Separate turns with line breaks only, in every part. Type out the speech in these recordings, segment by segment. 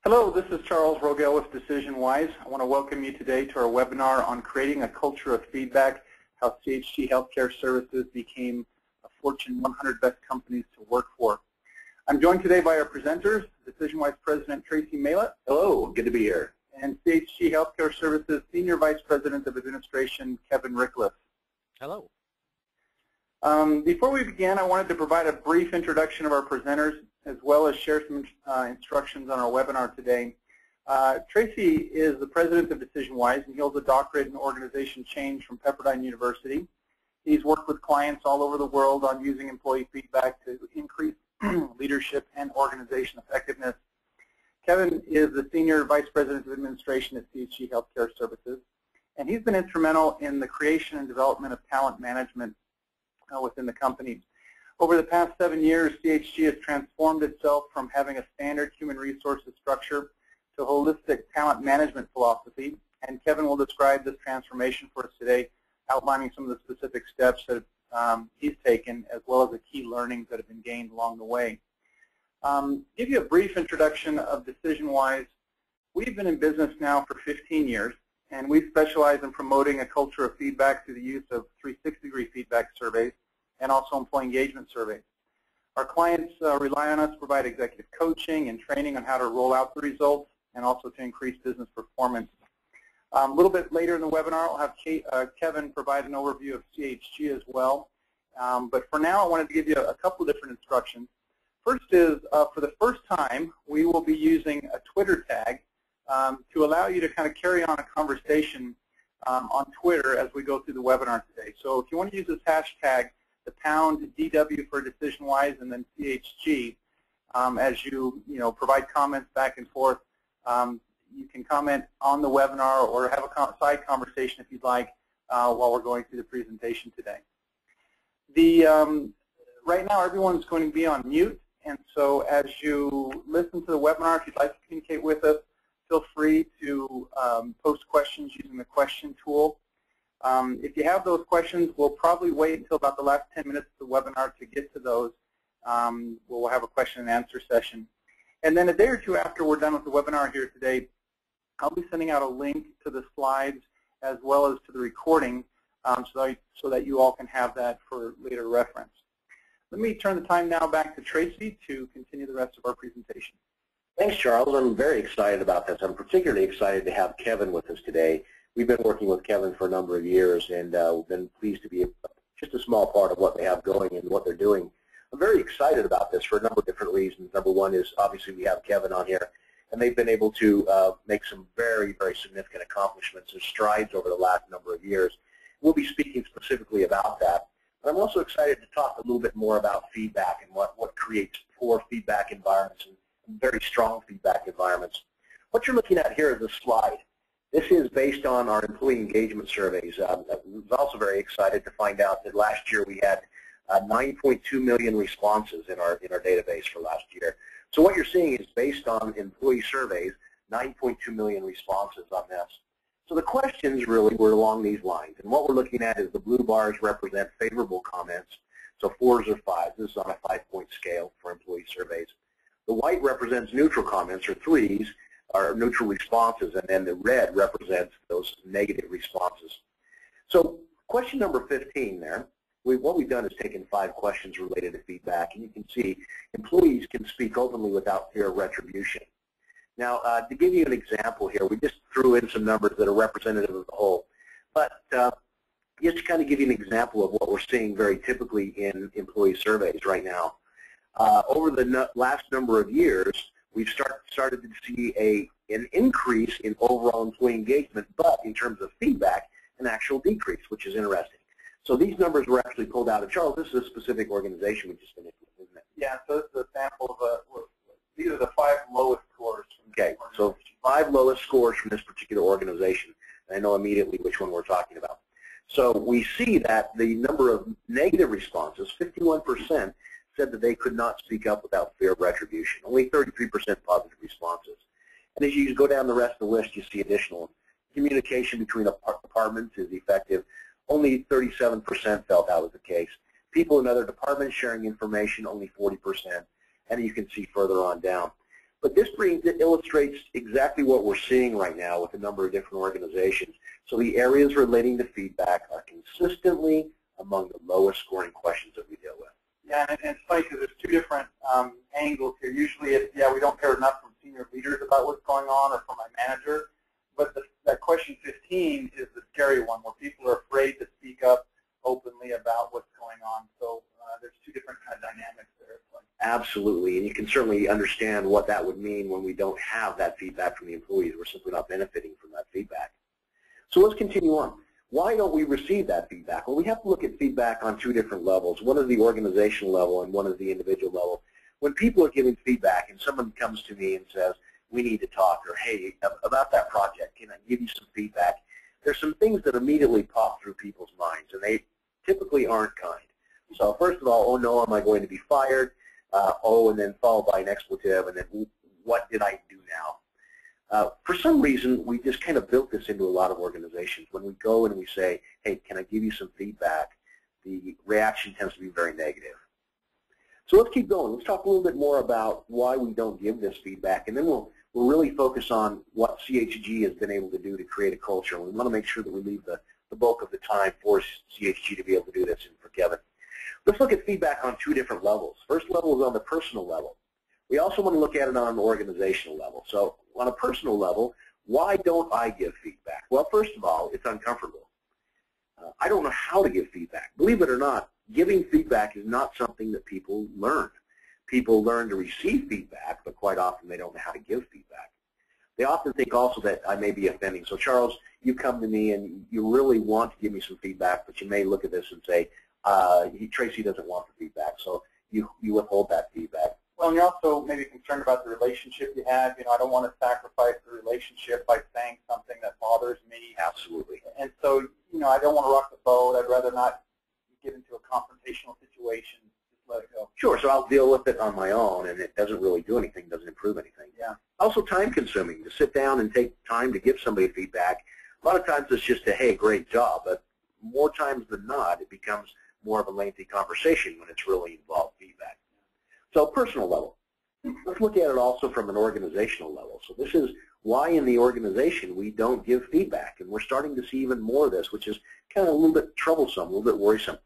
Hello, this is Charles Rogel with DecisionWise. I want to welcome you today to our webinar on creating a culture of feedback, how CHG Healthcare Services became a Fortune 100 best companies to work for. I'm joined today by our presenters, DecisionWise President Tracy Malett.
Hello, good to be here.
And CHG Healthcare Services Senior Vice President of Administration, Kevin Rickliff.
Hello.
Before we begin, I wanted to provide a brief introduction of our presenters, as well as share some instructions on our webinar today. Tracy is the president of DecisionWise, and he holds a doctorate in organization change from Pepperdine University. He's worked with clients all over the world on using employee feedback to increase leadership and organization effectiveness. Kevin is the senior vice president of administration at CHG Healthcare Services, and he's been instrumental in the creation and development of talent management within the company. Over the past 7 years, CHG has transformed itself from having a standard human resources structure to a holistic talent management philosophy, and Kevin will describe this transformation for us today, outlining some of the specific steps that he's taken, as well as the key learnings that have been gained along the way. Give you a brief introduction of DecisionWise. We've been in business now for 15 years, and we specialize in promoting a culture of feedback through the use of 360-degree feedback surveys and also employee engagement surveys. Our clients rely on us to provide executive coaching and training on how to roll out the results and also to increase business performance. A little bit later in the webinar, I'll have Kevin provide an overview of CHG as well. But for now, I wanted to give you a couple of different instructions. First is, for the first time, we will be using a Twitter tag to allow you to kind of carry on a conversation on Twitter as we go through the webinar today. So if you want to use this hashtag, the #DW for DecisionWise and then CHG, as you provide comments back and forth. You can comment on the webinar or have a side conversation if you'd like while we're going through the presentation today. Right now, everyone's going to be on mute, and so as you listen to the webinar, if you'd like to communicate with us, feel free to post questions using the question tool. If you have those questions, we'll probably wait until about the last 10 minutes of the webinar to get to those. We'll have a question and answer session. And then a day or two after we're done with the webinar here today, I'll be sending out a link to the slides as well as to the recording so that you all can have that for later reference. Let me turn the time now back to Tracy to continue the rest of our presentation.
Thanks, Charles. I'm very excited about this. I'm particularly excited to have Kevin with us today. We've been working with Kevin for a number of years, and we've been pleased to be just a small part of what they have going and what they're doing. I'm very excited about this for a number of different reasons. Number one is obviously we have Kevin on here, and they've been able to make some very, very significant accomplishments and strides over the last number of years. We'll be speaking specifically about that. But I'm also excited to talk a little bit more about feedback and what creates poor feedback environments and very strong feedback environments. What you're looking at here is a slide. This is based on our employee engagement surveys. I was also very excited to find out that last year we had 9.2 million responses in our database for last year. So what you're seeing is based on employee surveys, 9.2 million responses on this. So the questions really were along these lines. And what we're looking at is the blue bars represent favorable comments, so 4s or 5s. This is on a 5-point scale for employee surveys. The white represents neutral comments, or 3s, are neutral responses, and then the red represents those negative responses. So question number 15 there, what we've done is taken 5 questions related to feedback, and you can see employees can speak openly without fear of retribution. Now, to give you an example here, we just threw in some numbers that are representative of the whole, but just to kind of give you an example of what we're seeing very typically in employee surveys right now. Over the last number of years, we've started to see an increase in overall employee engagement, but in terms of feedback, an actual decrease, which is interesting. So these numbers were actually pulled out of Charles. This is a specific organization we just finished with, isn't it?
Yeah, so this is a sample of these are the 5 lowest scores.
Okay, so 5 lowest scores from this particular organization. And I know immediately which one we're talking about. So we see that the number of negative responses, 51%, said that they could not speak up without fear of retribution. Only 33% positive responses. And as you go down the rest of the list, you see additional communication between departments is effective. Only 37% felt that was the case. People in other departments sharing information, only 40%. And you can see further on down. But this illustrates exactly what we're seeing right now with a number of different organizations. So the areas relating to feedback are consistently among the lowest scoring questions that we deal with.
Yeah, and it's funny because there's two different angles here. Usually it's, yeah, we don't hear enough from senior leaders about what's going on or from my manager. But that question 15 is the scary one where people are afraid to speak up openly about what's going on. So there's two different kind of dynamics there.
Absolutely, and you can certainly understand what that would mean when we don't have that feedback from the employees. We're simply not benefiting from that feedback. So let's continue on. Why don't we receive that feedback? Well, we have to look at feedback on two different levels. One is the organizational level and one is the individual level. When people are giving feedback and someone comes to me and says, we need to talk, or hey, about that project, can I give you some feedback? There's some things that immediately pop through people's minds, and they typically aren't kind. So first of all, oh no, am I going to be fired? Oh, and then followed by an expletive, and then what did I do now? For some reason, we just kind of built this into a lot of organizations. When we go and we say, hey, can I give you some feedback, the reaction tends to be very negative. So let's keep going. Let's talk a little bit more about why we don't give this feedback, and then we'll really focus on what CHG has been able to do to create a culture. We want to make sure that we leave the bulk of the time for CHG to be able to do this and for Kevin. Let's look at feedback on two different levels. First level is on the personal level. We also want to look at it on an organizational level. So on a personal level, why don't I give feedback? Well, first of all, it's uncomfortable. I don't know how to give feedback. Believe it or not, giving feedback is not something that people learn. People learn to receive feedback, but quite often they don't know how to give feedback. They often think also that I may be offending. So Charles, you come to me and you really want to give me some feedback, but you may look at this and say, Tracy doesn't want the feedback, so you withhold that feedback.
Well, and you're also maybe concerned about the relationship you have. You know, I don't want to sacrifice the relationship by saying something that bothers me.
Absolutely.
And so, you know, I don't want to rock the boat. I'd rather not get into a confrontational situation. Just let it go.
Sure. So I'll deal with it on my own, and it doesn't really do anything, doesn't improve anything.
Yeah.
Also time-consuming to sit down and take time to give somebody feedback. A lot of times it's just a, hey, great job, but more times than not, it becomes more of a lengthy conversation when it's really involved feedback. So personal level. Let's look at it also from an organizational level. So this is why in the organization we don't give feedback, and we're starting to see even more of this, which is kind of a little bit troublesome, a little bit worrisome.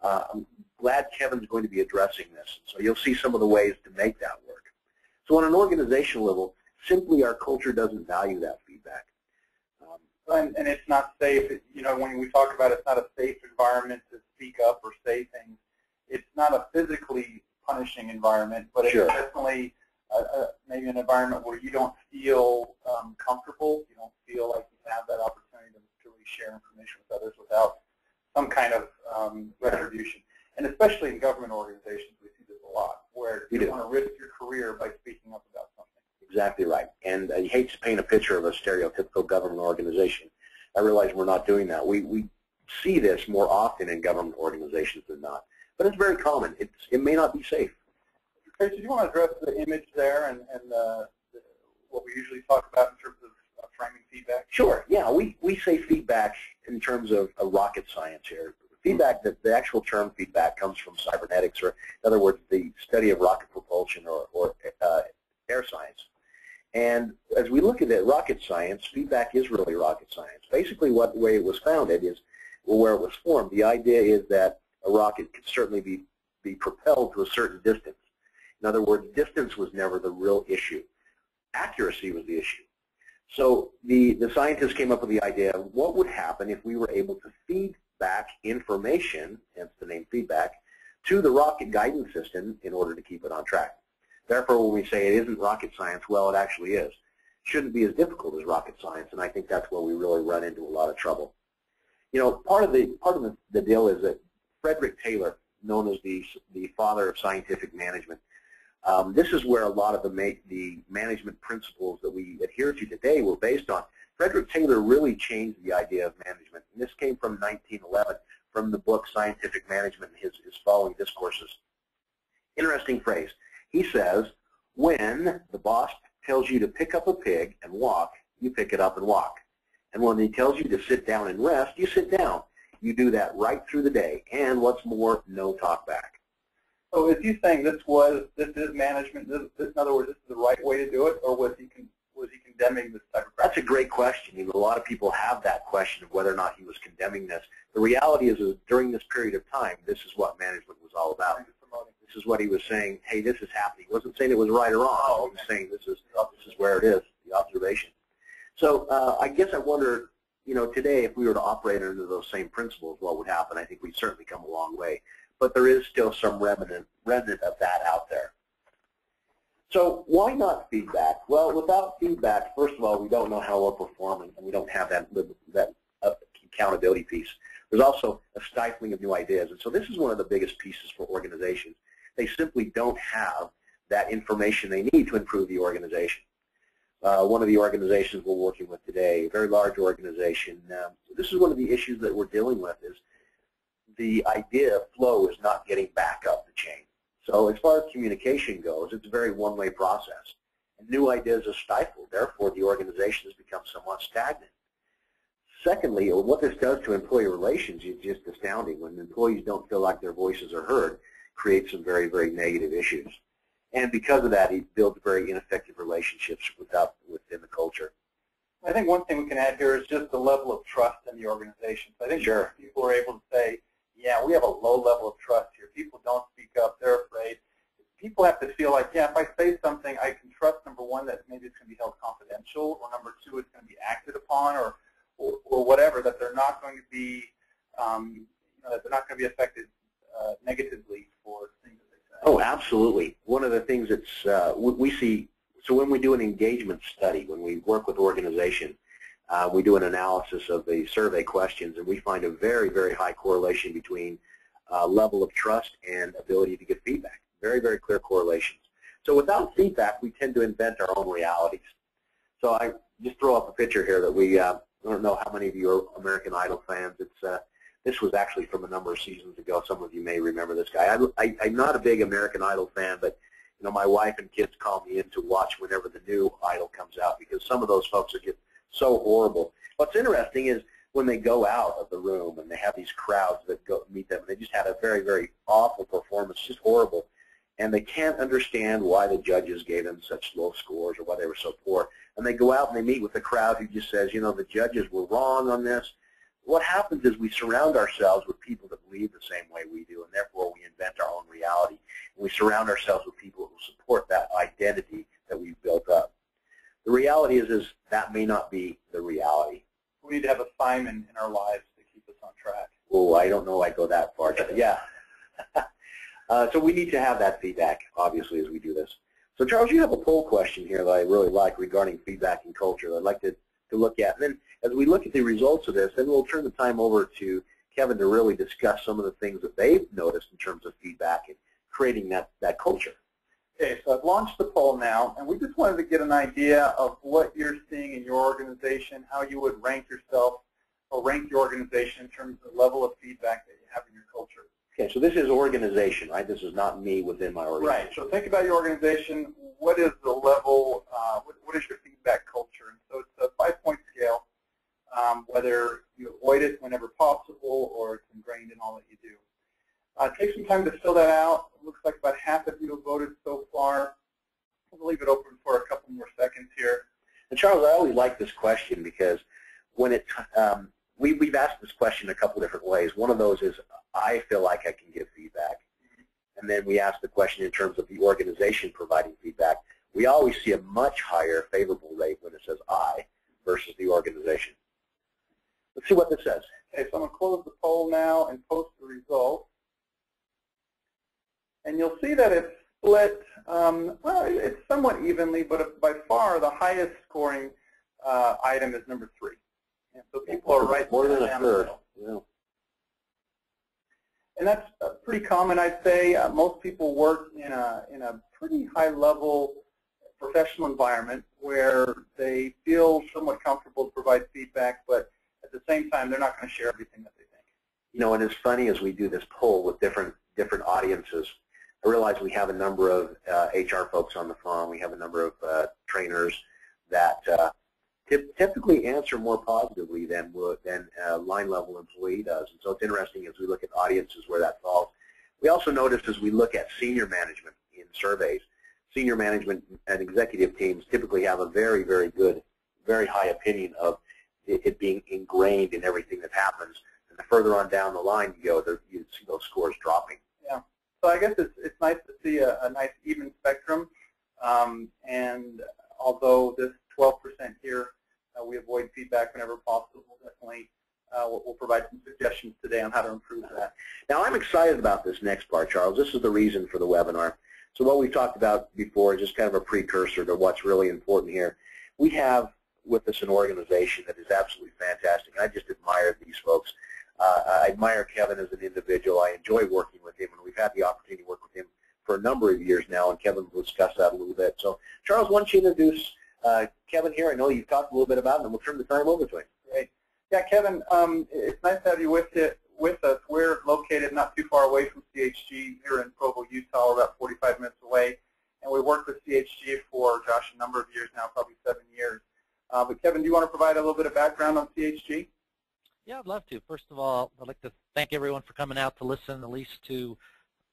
I'm glad Kevin's going to be addressing this, so you'll see some of the ways to make that work. So on an organizational level, simply our culture doesn't value that feedback.
And it's not safe. You know, when we talk about it's not a safe environment to speak up or say things, it's not a physically punishing environment, but it's definitely maybe an environment where you don't feel comfortable. You don't feel like you have that opportunity to really share information with others without some kind of retribution. And especially in government organizations, we see this a lot, where you want to risk your career by speaking up about something.
Exactly right. And I hate to paint a picture of a stereotypical government organization. I realize we're not doing that. We see this more often in government organizations than not. But it's very common. It may not be safe.
Tracy, do you want to address the image there and what we usually talk about in terms of framing feedback?
Sure. Yeah, we say feedback in terms of rocket science here. Feedback, the actual term feedback comes from cybernetics, or in other words, the study of rocket propulsion or air science. And as we look at it, rocket science, feedback is really rocket science. Basically, the way it was founded is, well, where it was formed. The idea is that a rocket could certainly be propelled to a certain distance. In other words, distance was never the real issue. Accuracy was the issue. So the scientists came up with the idea of what would happen if we were able to feed back information, hence the name feedback, to the rocket guidance system in order to keep it on track. Therefore, when we say it isn't rocket science, well, it actually is. It shouldn't be as difficult as rocket science, and I think that's where we really run into a lot of trouble. You know, part of the deal is that Frederick Taylor, known as the father of scientific management, this is where a lot of the management principles that we adhere to today were based on. Frederick Taylor really changed the idea of management, and this came from 1911 from the book Scientific Management and his following discourses. Interesting phrase. He says, when the boss tells you to pick up a pig and walk, you pick it up and walk. And when he tells you to sit down and rest, you sit down. You do that right through the day. And what's more, no talk back.
So is he saying this is management, in other words, this is the right way to do it, or was he condemning this type of practice?
That's a great question. You know, a lot of people have that question of whether or not he was condemning this. The reality is during this period of time, this is what management was all about. This is what he was saying, hey, this is happening. He wasn't saying it was right or wrong.
Oh, okay.
He was saying this is where it is, the observation. So I guess I wonder, you know, today if we were to operate under those same principles, what would happen? I think we'd certainly come a long way. But there is still some remnant of that out there. So why not feedback? Well, without feedback, first of all, we don't know how we're performing, and we don't have that accountability piece. There's also a stifling of new ideas, and so this is one of the biggest pieces for organizations. They simply don't have that information they need to improve the organization. One of the organizations we're working with today, a very large organization, this is one of the issues that we're dealing with is the idea flow is not getting back up the chain. So as far as communication goes, it's a very one-way process. And new ideas are stifled. Therefore, the organization has become somewhat stagnant. Secondly, what this does to employee relations is just astounding. When employees don't feel like their voices are heard, creates some very, very negative issues. And because of that, it builds very ineffective relationships within the culture.
I think one thing we can add here is just the level of trust in the organization. So I think
sure.
People are able to say, yeah, we have a low level of trust here. People don't speak up. They're afraid. People have to feel like, yeah, if I say something, I can trust, number one, that maybe it's going to be held confidential, or number two, it's going to be acted upon, or whatever, that they're not going to be, that they're not going to be affected negatively for things that they say.
Oh, absolutely. One of the things that's we see, so when we do an engagement study, when we work with organizations, we do an analysis of the survey questions, and we find a very, very high correlation between level of trust and ability to get feedback. Very, very clear correlations. So without feedback, we tend to invent our own realities. So I just throw up a picture here that we, I don't know how many of you are American Idol fans. This was actually from a number of seasons ago. Some of you may remember this guy. I'm not a big American Idol fan, but you know, my wife and kids call me in to watch whenever the new Idol comes out because some of those folks are just so horrible. What's interesting is when they go out of the room and they have these crowds that go meet them, and they just had a very, very awful performance, just horrible, and they can't understand why the judges gave them such low scores or why they were so poor. And they go out and they meet with a crowd who just says, you know, the judges were wrong on this. What happens is we surround ourselves with people that believe the same way we do, and therefore we invent our own reality. And we surround ourselves with people who support that identity that we've built up. The reality is that may not be the reality.
We need to have a Simon in our lives to keep us on track.
Oh, I don't know I go that far. Yeah. So we need to have that feedback, obviously, as we do this. So, Charles, you have a poll question here that I really like regarding feedback and culture that I'd like to look at. And then as we look at the results of this, then we'll turn the time over to Kevin to really discuss some of the things that they've noticed in terms of feedback and creating that culture.
Okay, so I've launched the poll now, and we just wanted to get an idea of what you're seeing in your organization, how you would rank yourself or rank your organization in terms of the level of feedback that you have in your culture.
Okay, so this is organization, right? This is not me within my organization.
Right, so think about your organization. What is the level, what is your feedback culture? And so it's a 5-point scale, whether you avoid it whenever possible or it's ingrained in all that you do. Take some time to fill that out. It looks like about half of you have voted so far. We'll leave it open for a couple more seconds here.
And Charles, I always like this question because when it, we've asked this question a couple different ways. One of those is, I feel like I can give feedback. And then we ask the question in terms of the organization providing feedback. We always see a much higher favorable rate when it says I versus the organization. Let's see what this says.
Okay, so I'm going to close the poll now and post the results. And you'll see that it's split, well, it's somewhat evenly, but by far the highest scoring item is number 3. And so people are right
more than a third. Yeah.
And that's pretty common, I'd say. Most people work in a pretty high-level professional environment where they feel somewhat comfortable to provide feedback, but at the same time, they're not going to share everything that they think.
You know, and it's funny as we do this poll with different audiences. I realize we have a number of HR folks on the phone. We have a number of trainers that typically answer more positively than a line-level employee does. And so it's interesting as we look at audiences where that falls. We also noticed as we look at senior management in surveys, senior management and executive teams typically have a very, very good, very high opinion of it being ingrained in everything that happens. And the further on down the line you go, you see those scores dropping.
Yeah. So I guess it's nice to see a nice even spectrum. And although this 12% here, we avoid feedback whenever possible, definitely we'll provide some suggestions today on how to improve that.
Now I'm excited about this next part, Charles. This is the reason for the webinar. So what we've talked about before is just kind of a precursor to what's really important here. We have with us an organization that is absolutely fantastic. I just admire these folks. I admire Kevin as an individual. I enjoy working with him, and we've had the opportunity to work with him for a number of years now, and Kevin will discuss that a little bit. So, Charles, why don't you introduce Kevin here? I know you've talked a little bit about it, and we'll turn the time over to him.
Great. Yeah, Kevin, it's nice to have you with us. We're located not too far away from CHG here in Provo, Utah. We're about 45 minutes away, and we worked with CHG for, Josh, a number of years now, probably 7 years. But Kevin, do you want to provide a little bit of background on CHG?
Yeah, I'd love to. First of all, I'd like to thank everyone for coming out to listen at least to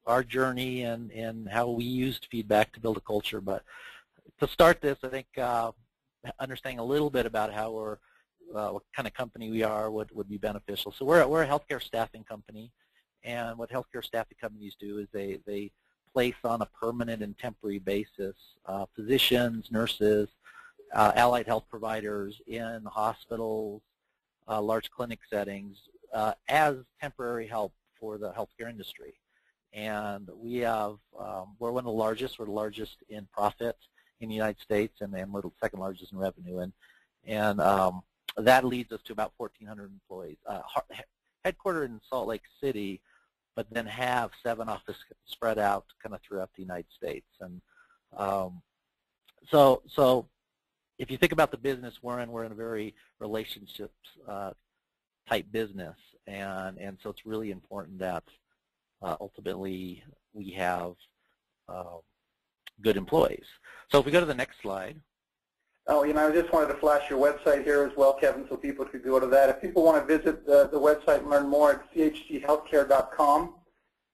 our journey and how we used feedback to build a culture. But to start this, I think understanding a little bit about how we're, what kind of company we are would be beneficial. So we're a healthcare staffing company, and what healthcare staffing companies do is they place on a permanent and temporary basis physicians, nurses, allied health providers in hospitals, large clinic settings as temporary help for the healthcare industry. And we have, we're one of the largest. We're the largest in profit in the United States, and we're the second largest in revenue. And that leads us to about 1,400 employees. Headquartered in Salt Lake City, but then have 7 offices spread out kind of throughout the United States. And so if you think about the business we're in a very relationships type business, and so it's really important that ultimately we have good employees. So if we go to the next slide.
Oh, I just wanted to flash your website here as well, Kevin, so people could go to that. If people want to visit the website and learn more, it's chghealthcare.com.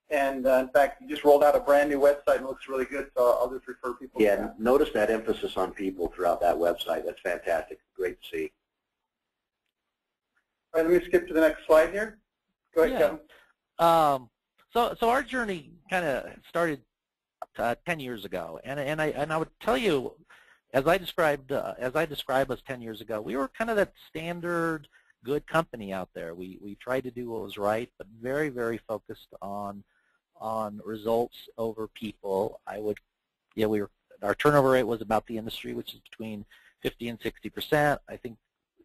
And in fact, you just rolled out a brand new website and it looks really good, so I'll just refer people to that.
Notice that emphasis on people throughout that website. That's fantastic. Great to see.
All right, let me skip to the next slide here. Go ahead, Kevin.
So our journey kind of started 10 years ago, and I would tell you, as I describe us 10 years ago, we were kind of that standard good company out there. We tried to do what was right, but very, very focused on results over people. Our turnover rate was about the industry, which is between 50 and 60%. I think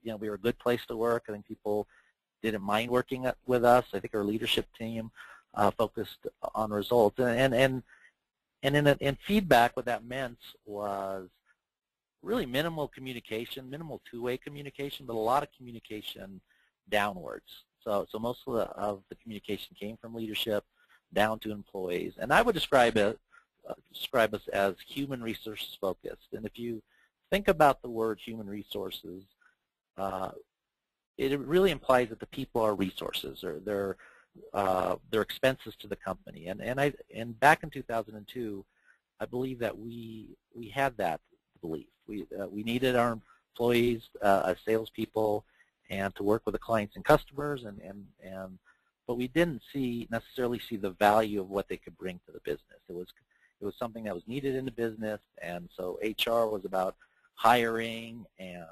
we were a good place to work. I think people didn't mind working with us. I think our leadership team focused on results, and in feedback, what that meant was really minimal communication, minimal two-way communication, but a lot of communication downwards. So most of the communication came from leadership down to employees, and I would describe us as human resources focused. And if you think about the word human resources, it really implies that the people are resources, or they're expenses to the company. And back in 2002, I believe that we had that belief. We needed our employees as salespeople and to work with the clients and customers, but we didn't necessarily see the value of what they could bring to the business. It was something that was needed in the business, and so HR was about hiring and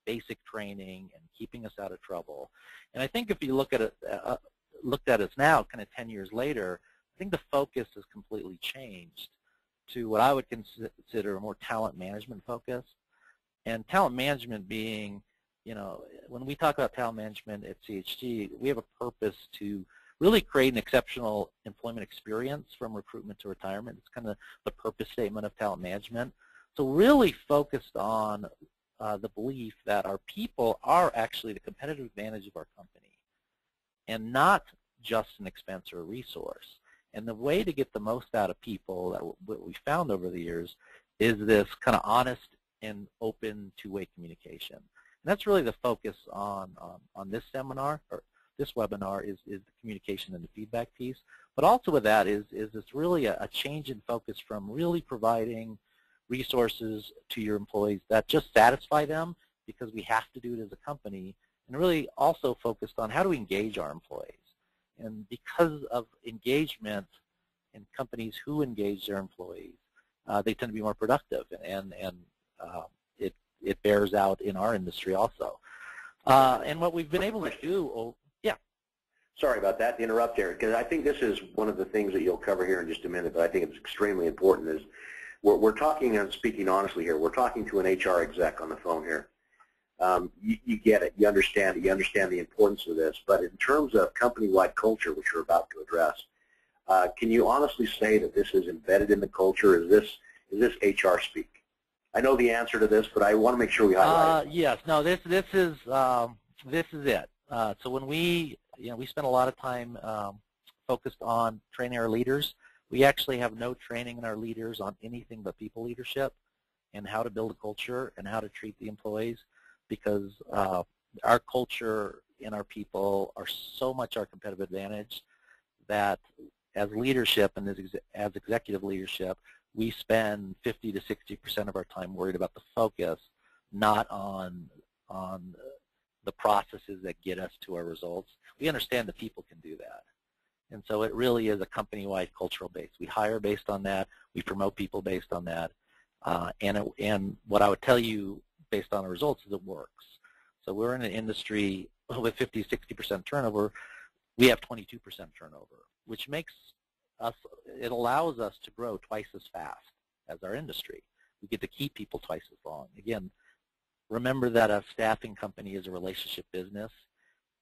basic training and keeping us out of trouble. And I think if you looked at us now, kind of 10 years later, I think the focus has completely changed to what I would consider a more talent management focus. And talent management being, when we talk about talent management at CHG, we have a purpose to really create an exceptional employment experience from recruitment to retirement. It's kind of the purpose statement of talent management. So really focused on the belief that our people are actually the competitive advantage of our company and not just an expense or a resource. And the way to get the most out of people, that what we found over the years, is this kind of honest and open two-way communication. And that's really the focus on this seminar, or this webinar is the communication and the feedback piece. But also with that is it's really a change in focus from really providing resources to your employees that just satisfy them because we have to do it as a company, and really also focused on how to engage our employees. And because of engagement in companies who engage their employees, they tend to be more productive, and it bears out in our industry also. And what we've been able to do, yeah.
Sorry about that, to interrupt there, because I think this is one of the things that you'll cover here in just a minute, but I think it's extremely important. Is we're talking, and speaking honestly here, we're talking to an HR exec on the phone here. You get it, you understand it, you understand the importance of this, but in terms of company-wide culture, which we're about to address, can you honestly say that this is embedded in the culture? Is this HR speak? I know the answer to this, but I want to make sure we highlight it.
Yes, no, this is it. So when we spend a lot of time focused on training our leaders. We actually have no training in our leaders on anything but people leadership and how to build a culture and how to treat the employees, because our culture and our people are so much our competitive advantage that as leadership and as executive leadership, we spend 50 to 60% of our time worried about the focus, not on the processes that get us to our results. We understand that people can do that. And so it really is a company-wide cultural base. We hire based on that. We promote people based on that. And what I would tell you based on the results is it works. So we're in an industry with 50, 60% turnover. We have 22% turnover, which makes us, it allows us to grow twice as fast as our industry. We get to keep people twice as long. Again, remember that a staffing company is a relationship business,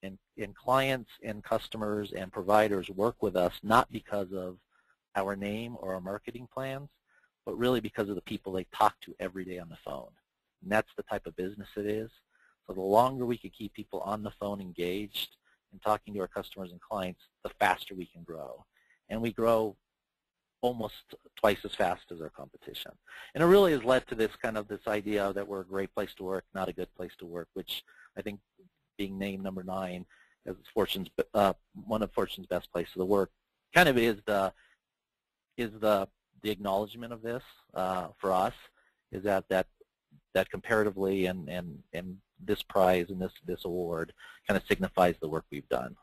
and clients and customers and providers work with us not because of our name or our marketing plans, but really because of the people they talk to every day on the phone. And that's the type of business it is. So the longer we can keep people on the phone engaged and talking to our customers and clients, the faster we can grow. And we grow almost twice as fast as our competition. And it really has led to this idea that we're a great place to work, not a good place to work, which I think being named number 9 as one of Fortune's best places to work kind of is the acknowledgement of this for us, is that comparatively and this prize and this award kind of signifies the work we've done.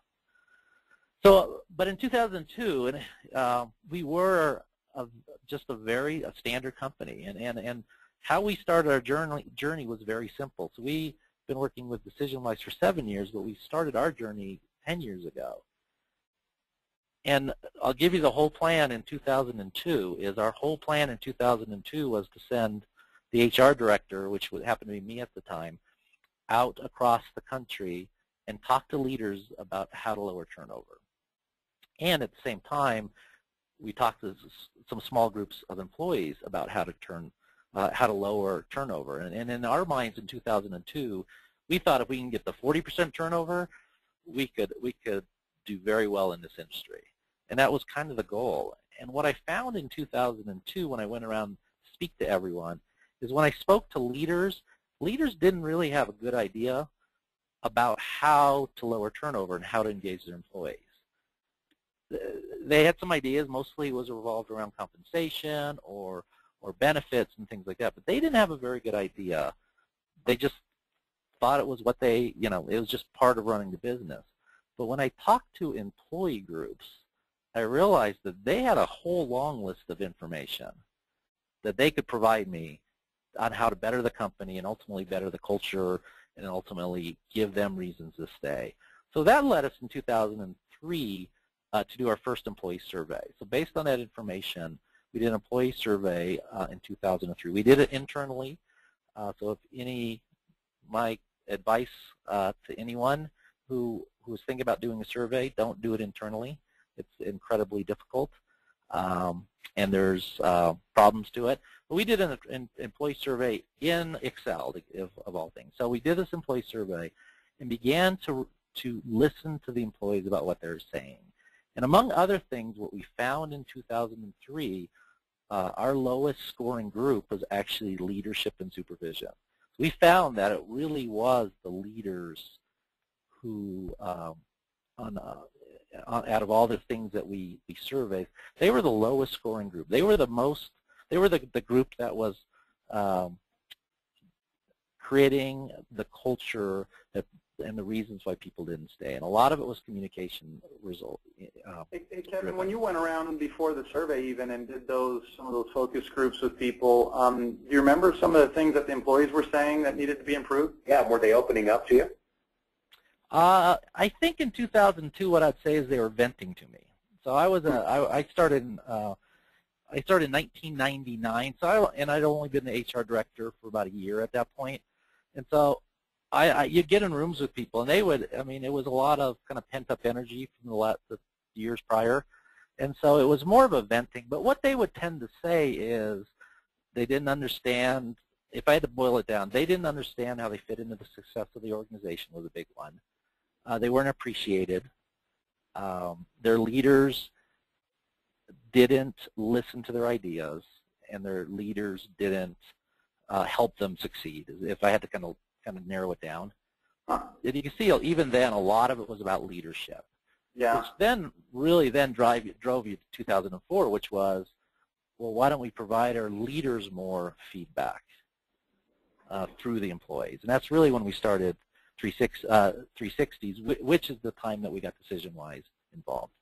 So, but in 2002, we were just a standard company, and how we started our journey was very simple. So we've been working with DecisionWise for 7 years, but we started our journey 10 years ago. And I'll give you the whole plan in 2002. Our whole plan in 2002 was to send the HR director, which would happen to be me at the time, out across the country and talk to leaders about how to lower turnover. And at the same time, we talked to some small groups of employees about how to lower turnover. And in our minds in 2002, we thought if we can get the 40% turnover, we could do very well in this industry. And that was kind of the goal. And what I found in 2002 when I went around to speak to everyone is when I spoke to leaders didn't really have a good idea about how to lower turnover and how to engage their employees. They had some ideas. Mostly it was revolved around compensation or benefits and things like that, but they didn't have a very good idea. They just thought it was it was just part of running the business. But when I talked to employee groups, I realized that they had a whole long list of information that they could provide me on how to better the company and ultimately better the culture and ultimately give them reasons to stay. So that led us in 2003 to do our first employee survey. So based on that information, we did an employee survey in 2003. We did it internally. So if my advice to anyone who is thinking about doing a survey, don't do it internally. It's incredibly difficult, and there's problems to it. But we did an employee survey in Excel, of all things. So we did this employee survey and began to listen to the employees about what they're saying. And among other things, what we found in 2003, our lowest scoring group was actually leadership and supervision. We found that it really was the leaders who out of all the things that we surveyed, they were the lowest scoring group. They were the group that was creating the culture and the reasons why people didn't stay. And a lot of it was communication result.
Hey Kevin, when you went around before the survey even and did some of those focus groups with people, do you remember some of the things that the employees were saying that needed to be improved?
Yeah, were they opening up to you?
I think in 2002, what I'd say is they were venting to me. So I started in 1999. And I'd only been the HR director for about a year at that point. And so you'd get in rooms with people, and they would. I mean, it was a lot of kind of pent-up energy from the years prior, and so it was more of a venting. But what they would tend to say is they didn't understand. If I had to boil it down, they didn't understand how they fit into the success of the organization was a big one. They weren't appreciated. Their leaders didn't listen to their ideas, and their leaders didn't help them succeed. If I had to kind of narrow it down, and you can see even then a lot of it was about leadership.
Yeah.
Which then really drove you to 2004, which was, well, why don't we provide our leaders more feedback through the employees? And that's really when we started 360s, which is the time that we got DecisionWise involved,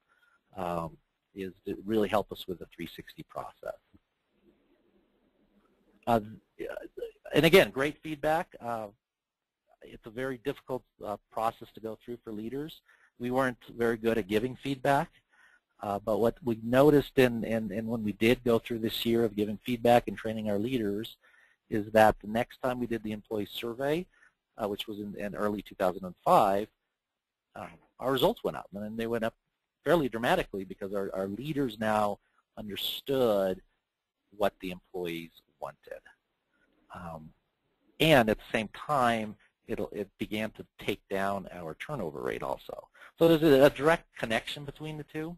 is to really help us with the 360 process. And again, great feedback. It's a very difficult process to go through for leaders. We weren't very good at giving feedback, but what we noticed and when we did go through this year of giving feedback and training our leaders is that the next time we did the employee survey, which was in early 2005, our results went up, and they went up fairly dramatically because our leaders now understood what the employees wanted. And at the same time, it began to take down our turnover rate also. So there's a direct connection between the two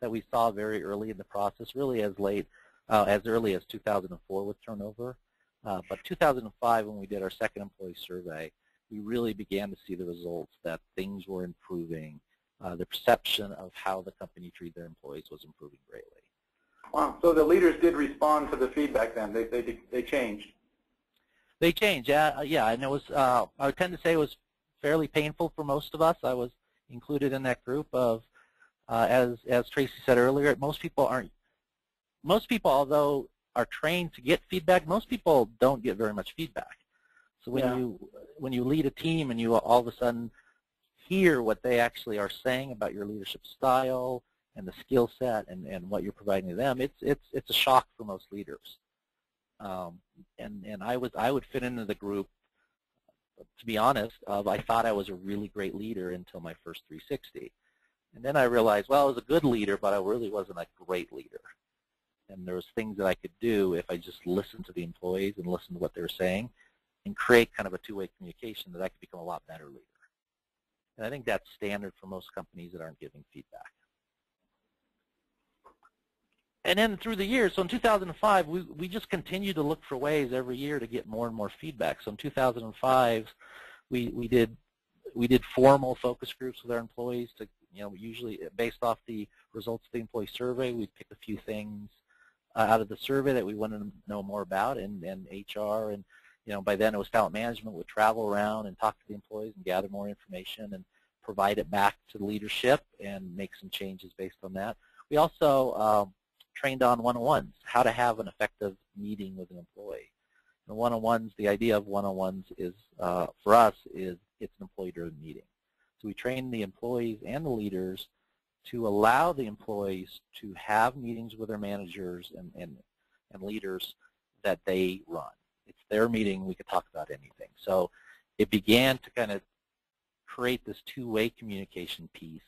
that we saw very early in the process, really as early as 2004 with turnover. But 2005, when we did our second employee survey, we really began to see the results that things were improving. The perception of how the company treated their employees was improving greatly.
Wow. So the leaders did respond to the feedback then. They changed.
They changed, yeah, and it was. I would tend to say it was fairly painful for most of us. I was included in that group of, as Tracy said earlier, most people, although are trained to get feedback, most people don't get very much feedback. So when you lead a team and you all of a sudden hear what they actually are saying about your leadership style and the skill set and what you're providing to them, it's a shock for most leaders. And I would fit into the group, to be honest, I thought I was a really great leader until my first 360. And then I realized, well, I was a good leader, but I really wasn't a great leader. And there was things that I could do if I just listened to the employees and listened to what they were saying and create kind of a two-way communication that I could become a lot better leader. And I think that's standard for most companies that aren't giving feedback. And then through the years, so in 2005, we just continued to look for ways every year to get more and more feedback. So in 2005, we did formal focus groups with our employees to, usually based off the results of the employee survey, we'd pick a few things out of the survey that we wanted to know more about, and HR, and by then it was talent management, would travel around and talk to the employees and gather more information and provide it back to leadership and make some changes based on that. We also trained on one-on-ones, how to have an effective meeting with an employee. And one-on-ones, the idea of one-on-ones is, for us, is it's an employee-driven meeting. So we train the employees and the leaders to allow the employees to have meetings with their managers and leaders that they run. It's their meeting, we could talk about anything. So it began to kind of create this two-way communication piece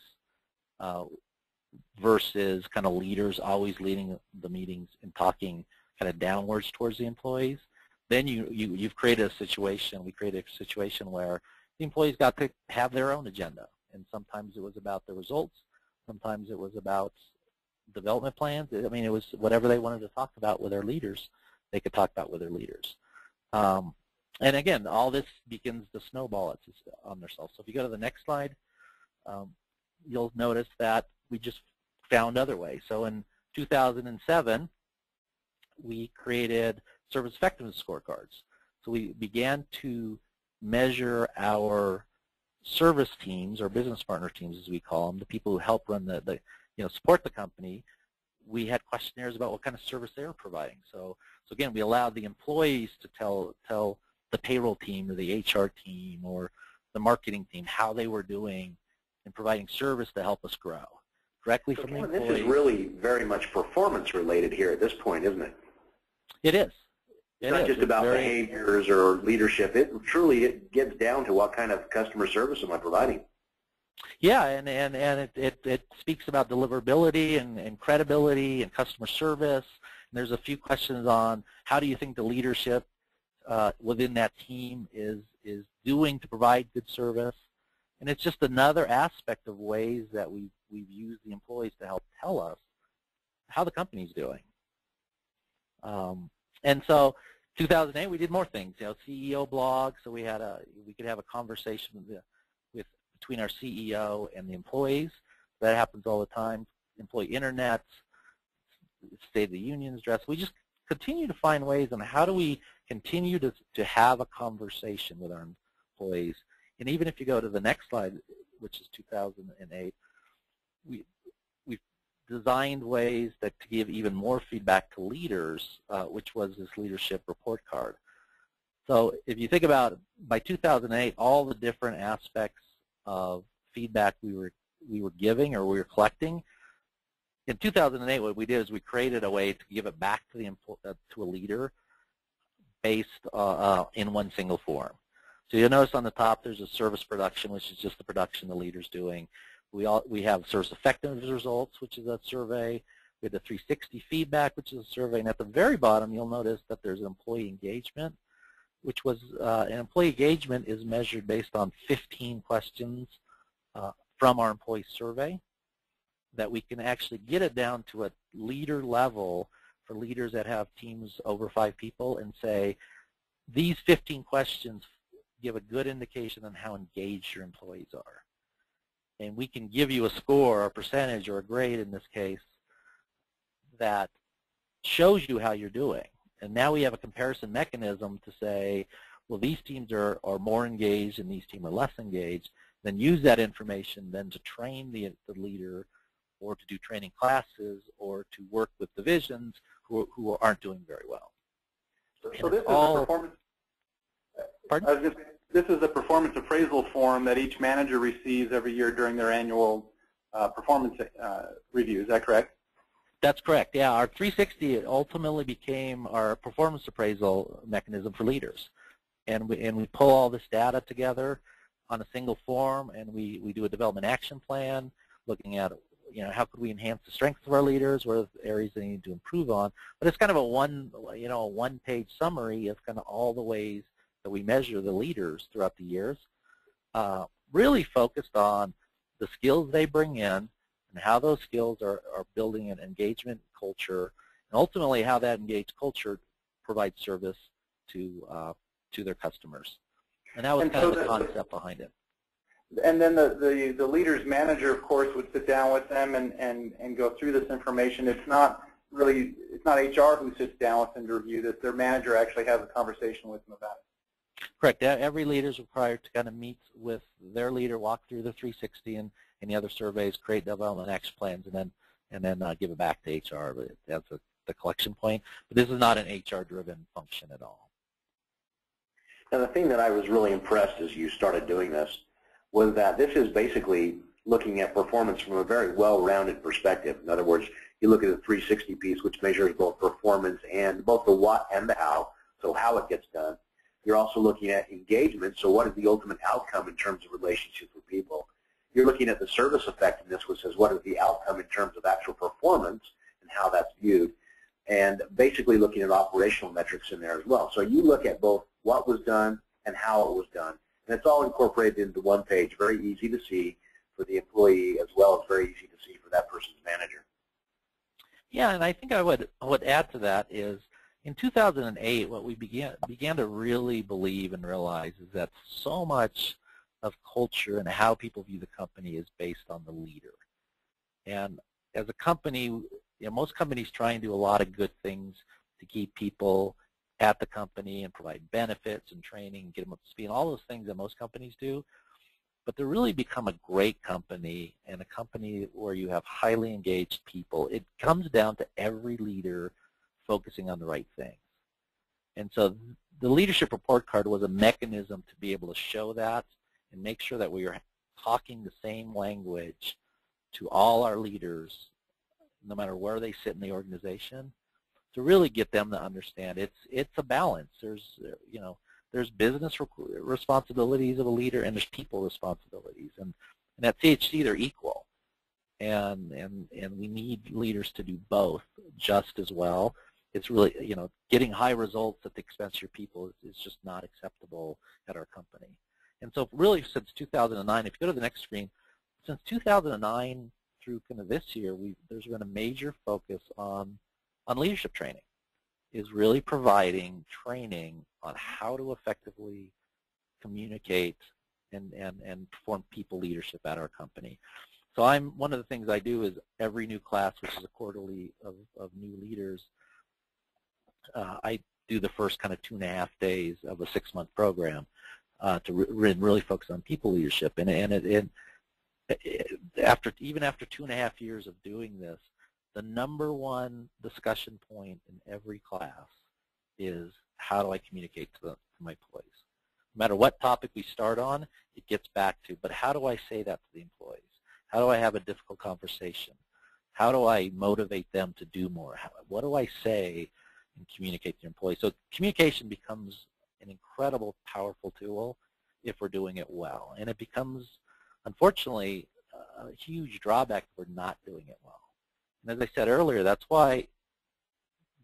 versus kind of leaders always leading the meetings and talking kind of downwards towards the employees. Then you've created a situation, we created a situation where the employees got to have their own agenda. And sometimes it was about the results, sometimes it was about development plans. I mean, it was whatever they wanted to talk about with their leaders, they could talk about with their leaders. And again, all this begins to snowball on themselves. So if you go to the next slide, you'll notice that we just found other ways. So in 2007, we created service effectiveness scorecards. So we began to measure our service teams, or business partner teams as we call them, the people who help run support the company. We had questionnaires about what kind of service they were providing. So again, we allowed the employees to tell the payroll team or the HR team or the marketing team how they were doing in providing service to help us grow directly from the employees.
This is really very much performance related here at this point, isn't it?
It is.
It's not just about behaviors or leadership. It gets down to what kind of customer service am I providing.
Yeah, and it speaks about deliverability and credibility and customer service. And there's a few questions on how do you think the leadership within that team is doing to provide good service. And it's just another aspect of ways that we've used the employees to help tell us how the company's doing. And so 2008, we did more things. CEO blog, so we could have a conversation between our CEO and the employees. That happens all the time. Employee internets, State of the Union's address. We just continue to find ways on how do we continue to have a conversation with our employees. And even if you go to the next slide, which is 2008, we've designed ways to give even more feedback to leaders, which was this leadership report card. So if you think about it, by 2008, all the different aspects of feedback we were giving or we were collecting, in 2008, what we did is we created a way to give it back to to a leader based in one single form. So you'll notice on the top there's a service production, which is just the production the leader's doing. We have service effectiveness results, which is a survey. We have the 360 feedback, which is a survey. And at the very bottom, you'll notice that there's employee engagement, which was an employee engagement is measured based on 15 questions from our employee survey, that we can actually get it down to a leader level for leaders that have teams over 5 people and say, these 15 questions give a good indication on how engaged your employees are. And we can give you a score, a percentage, or a grade in this case that shows you how you're doing. And now we have a comparison mechanism to say, well, these teams are more engaged and these teams are less engaged. Then use that information then to train the leader, or to do training classes, or to work with divisions who aren't doing very well.
So this is a performance. Pardon? This is a performance appraisal form that each manager receives every year during their annual performance review. Is that correct?
That's correct. Yeah, our 360 ultimately became our performance appraisal mechanism for leaders, and we pull all this data together on a single form, and we do a development action plan, looking at how could we enhance the strengths of our leaders, what are the areas they need to improve on. But it's kind of a one-page summary of kind of all the ways that we measure the leaders throughout the years, really focused on the skills they bring in and how those skills are building an engagement culture, and ultimately how that engaged culture provides service to their customers. And that was kind of the concept behind it.
And then the leader's manager, of course, would sit down with them and go through this information. It's not HR who sits down with them to review this. Their manager actually has a conversation with them about it.
Correct. Every leader is required to kind of meet with their leader, walk through the 360 and any other surveys, create development action plans, and then give it back to HR. But that's the collection point. But this is not an HR-driven function at all.
Now, the thing that I was really impressed as you started doing this was that this is basically looking at performance from a very well-rounded perspective. In other words, you look at the 360 piece, which measures both performance and both the what and the how, so how it gets done. You're also looking at engagement, so what is the ultimate outcome in terms of relationships with people. You're looking at the service effectiveness, which says what is the outcome in terms of actual performance and how that's viewed, and basically looking at operational metrics in there as well. So you look at both what was done and how it was done, and it's all incorporated into one page, very easy to see for the employee as well as very easy to see for that person's manager.
Yeah, and I think I would add to that is, in 2008, what we began to really believe and realize is that so much of culture and how people view the company is based on the leader. And as a company, most companies try and do a lot of good things to keep people at the company and provide benefits and training and get them up to speed, and all those things that most companies do. But to really become a great company and a company where you have highly engaged people, it comes down to every leader focusing on the right things. And so the leadership report card was a mechanism to be able to show that and make sure that we are talking the same language to all our leaders, no matter where they sit in the organization, to really get them to understand it's a balance. There's business responsibilities of a leader and there's people responsibilities, and at CHG they're equal, and we need leaders to do both just as well. It's really, getting high results at the expense of your people is just not acceptable at our company. And so really since 2009, if you go to the next screen, since 2009 through kind of this year, there's been a major focus on leadership training, is really providing training on how to effectively communicate and perform people leadership at our company. So one of the things I do is every new class, which is a quarterly of new leaders, I do the first kind of 2.5 days of a 6-month program to really focus on people leadership. And even after 2.5 years of doing this, the #1 discussion point in every class is how do I communicate to my employees. No matter what topic we start on, it gets back to, but how do I say that to the employees? How do I have a difficult conversation? How do I motivate them to do more? What do I say and communicate to the employees? So communication becomes an incredible, powerful tool if we're doing it well. And it becomes, unfortunately, a huge drawback if we're not doing it well. And as I said earlier, that's why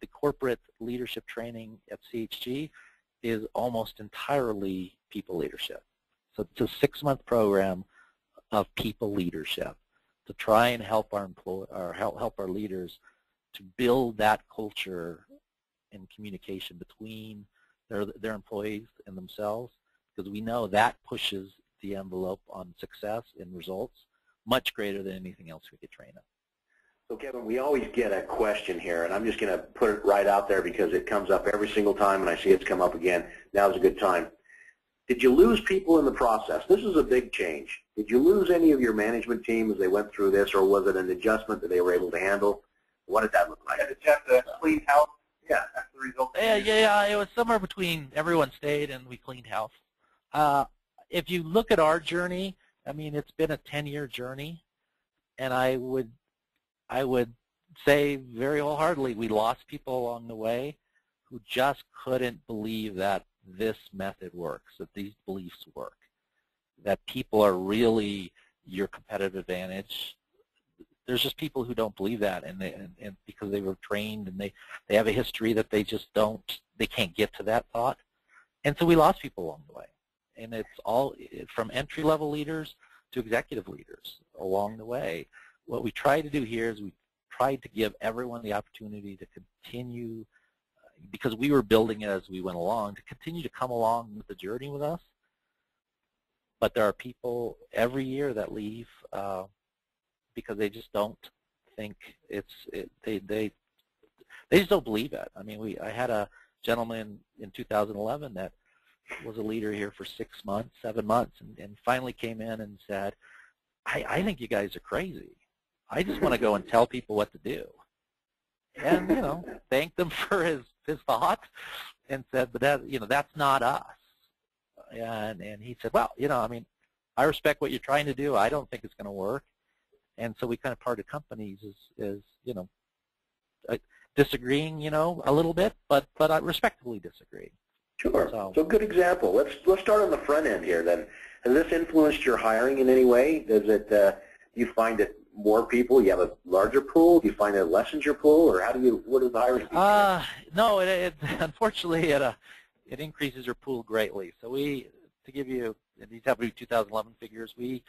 the corporate leadership training at CHG is almost entirely people leadership. So it's a 6-month program of people leadership to try and help help our leaders to build that culture and communication between their employees and themselves, because we know that pushes the envelope on success and results much greater than anything else we could train on.
So Kevin, we always get a question here, and I'm just going to put it right out there because it comes up every single time, and I see it's come up again. Now's a good time. Did you lose people in the process? This is a big change. Did you lose any of your management team as they went through this, or was it an adjustment that they were able to handle? What did that look like?
Did you have to clean house? Yeah, that's the result.
Yeah, it was somewhere between everyone stayed and we cleaned house. If you look at our journey, I mean, it's been a 10-year journey, and I would say very wholeheartedly we lost people along the way who just couldn't believe that this method works, that these beliefs work, that people are really your competitive advantage. There's just people who don't believe that, and because they were trained and they have a history that they can't get to that thought. And so we lost people along the way. And it's all from entry-level leaders to executive leaders along the way. What we try to do here is we tried to give everyone the opportunity to continue, because we were building it as we went along, to continue to come along with the journey with us. But there are people every year that leave because they just don't think they just don't believe it. I mean, I had a gentleman in 2011 that was a leader here for 6 months, 7 months, and finally came in and said, I think you guys are crazy. I just want to go and tell people what to do. And, thanked them for his thought and said, but that's not us. And he said, well, I mean, I respect what you're trying to do. I don't think it's going to work. And so we kind of parted companies as disagreeing, a little bit, but I respectfully disagree.
Sure. So good example. Let's start on the front end here then. Has this influenced your hiring in any way? Does it? Do you find that more people? You have a larger pool? Do you find it lessens your pool, or what does the hiring?
No, it unfortunately it increases your pool greatly. So to give you these have to be 2011 figures. We